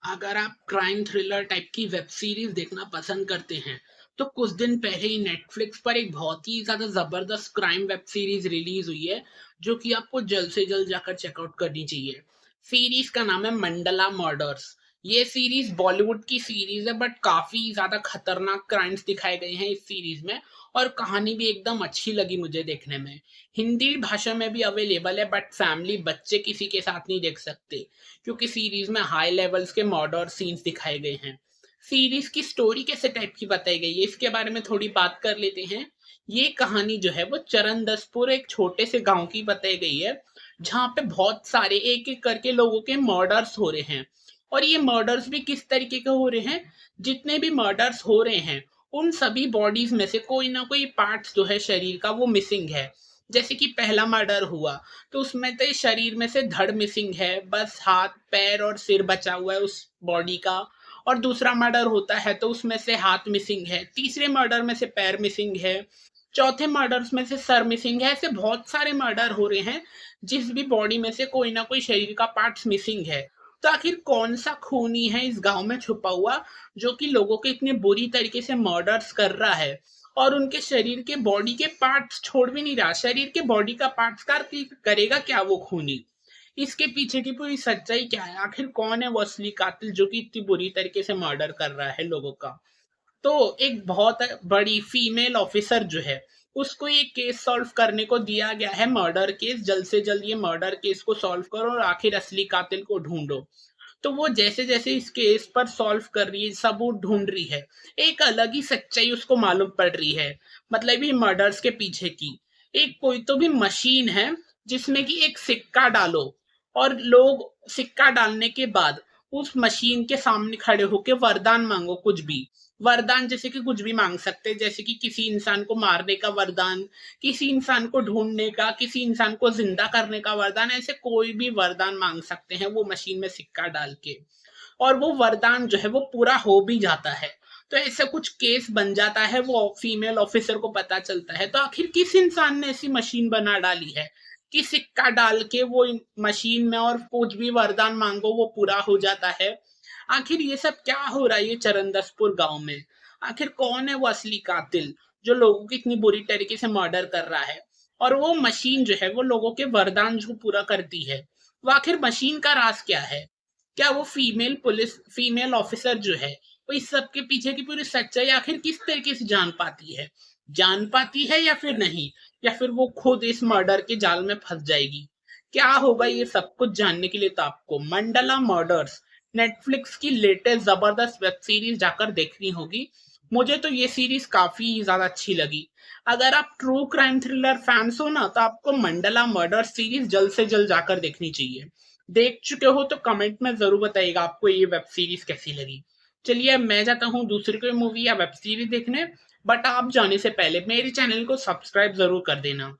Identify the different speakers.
Speaker 1: अगर आप crime thriller type की वेब सीरीज देखना पसंद करते हैं तो कुछ दिन पहले ही नेटफ्लिक्स पर एक बहुत ही ज्यादा जबरदस्त क्राइम वेब सीरीज रिलीज हुई है जो कि आपको जल्द से जल्द जाकर चेकआउट करनी चाहिए। सीरीज का नाम है मंडला मर्डर्स। ये सीरीज बॉलीवुड की सीरीज है बट काफी ज्यादा खतरनाक क्राइम्स दिखाए गए हैं इस सीरीज में। और कहानी भी एकदम अच्छी लगी मुझे देखने में। हिंदी भाषा में भी अवेलेबल है बट फैमिली बच्चे किसी के साथ नहीं देख सकते क्योंकि सीरीज में हाई लेवल्स के मर्डर सीन्स दिखाए गए हैं। सीरीज की स्टोरी कैसे टाइप की बताई गई है इसके बारे में थोड़ी बात कर लेते हैं। ये कहानी जो है वो चरणदसपुर एक छोटे से गांव की बताई गई है जहाँ पे बहुत सारे एक एक करके लोगों के मर्डर्स हो रहे हैं। और ये मर्डर्स भी किस तरीके के हो रहे हैं, जितने भी मर्डर्स हो रहे हैं उन सभी बॉडीज में से कोई ना कोई पार्ट्स जो है शरीर का वो मिसिंग है। जैसे कि पहला मर्डर हुआ तो उसमें तो शरीर में से धड़ मिसिंग है, बस हाथ पैर और सिर बचा हुआ है उस बॉडी का। और दूसरा मर्डर होता है तो उसमें से हाथ मिसिंग है, तीसरे मर्डर में से पैर मिसिंग है, चौथे मर्डर्स में से सर मिसिंग है। ऐसे बहुत सारे मर्डर हो रहे हैं जिस भी बॉडी में से कोई ना कोई शरीर का पार्ट्स मिसिंग है। तो आखिर कौन सा खूनी है इस गांव में छुपा हुआ जो कि लोगों के इतने बुरी तरीके से मर्डर्स कर रहा है और उनके शरीर के बॉडी के पार्ट्स छोड़ भी नहीं रहा। शरीर के बॉडी का पार्ट्स का करेगा क्या वो खूनी? इसके पीछे की पूरी सच्चाई क्या है? आखिर कौन है वो असली कातिल जो कि इतनी बुरी तरीके से मर्डर कर रहा है लोगों का? तो एक बहुत बड़ी फीमेल ऑफिसर जो है उसको ये केस सॉल्व करने को दिया गया है, मर्डर केस। जल्द से जल्द ये मर्डर केस को सॉल्व करो और आखिर असली कातिल को ढूंढो। तो वो जैसे जैसे इस केस पर सॉल्व कर रही है, सबूत ढूंढ रही है, एक अलग ही सच्चाई उसको मालूम पड़ रही है। मतलब ये मर्डर्स के पीछे की एक कोई तो भी मशीन है जिसमें कि एक सिक्का डालो और लोग सिक्का डालने के बाद उस मशीन के सामने खड़े होके वरदान मांगो, कुछ भी वरदान। जैसे कि कुछ भी मांग सकते हैं, जैसे कि किसी इंसान को मारने का वरदान, किसी इंसान को ढूंढने का, किसी इंसान को जिंदा करने का वरदान। ऐसे कोई भी वरदान मांग सकते हैं वो मशीन में सिक्का डाल के। और वो वरदान जो है वो पूरा हो भी जाता है। तो ऐसा कुछ केस बन जाता है, वो फीमेल ऑफिसर को पता चलता है। तो आखिर किस इंसान ने ऐसी मशीन बना डाली है कि सिक्का डाल के वो मशीन में और कुछ भी वरदान मांगो वो पूरा हो जाता है? आखिर ये सब क्या हो रहा है ये चरणदसपुर गांव में? आखिर कौन है वो असली कातिल जो लोगों की इतनी बुरी तरीके से मर्डर कर रहा है? और वो मशीन जो है वो लोगों के वरदान जो पूरा करती है, वो आखिर मशीन का राज क्या है? क्या वो फीमेल ऑफिसर जो है वो इस सब के पीछे की पूरी सच्चाई आखिर किस तरीके से जान पाती है या फिर नहीं? या फिर वो खुद इस मर्डर के जाल में फंस जाएगी? क्या होगा ये सब कुछ जानने के लिए तो आपको मंडला मर्डर्स, नेटफ्लिक्स की लेटेस्ट जबरदस्त वेब सीरीज जाकर देखनी होगी। मुझे तो ये सीरीज काफी ज्यादा अच्छी लगी। अगर आप ट्रू क्राइम थ्रिलर फैंस हो ना तो आपको मंडला मर्डर सीरीज जल्द से जल्द जाकर देखनी चाहिए। देख चुके हो तो कमेंट में जरूर बताइएगा आपको ये वेब सीरीज कैसी लगी। चलिए अब मैं जाता हूँ दूसरी कोई मूवी या वेब सीरीज देखने, बट आप जाने से पहले मेरे चैनल को सब्सक्राइब जरूर कर देना।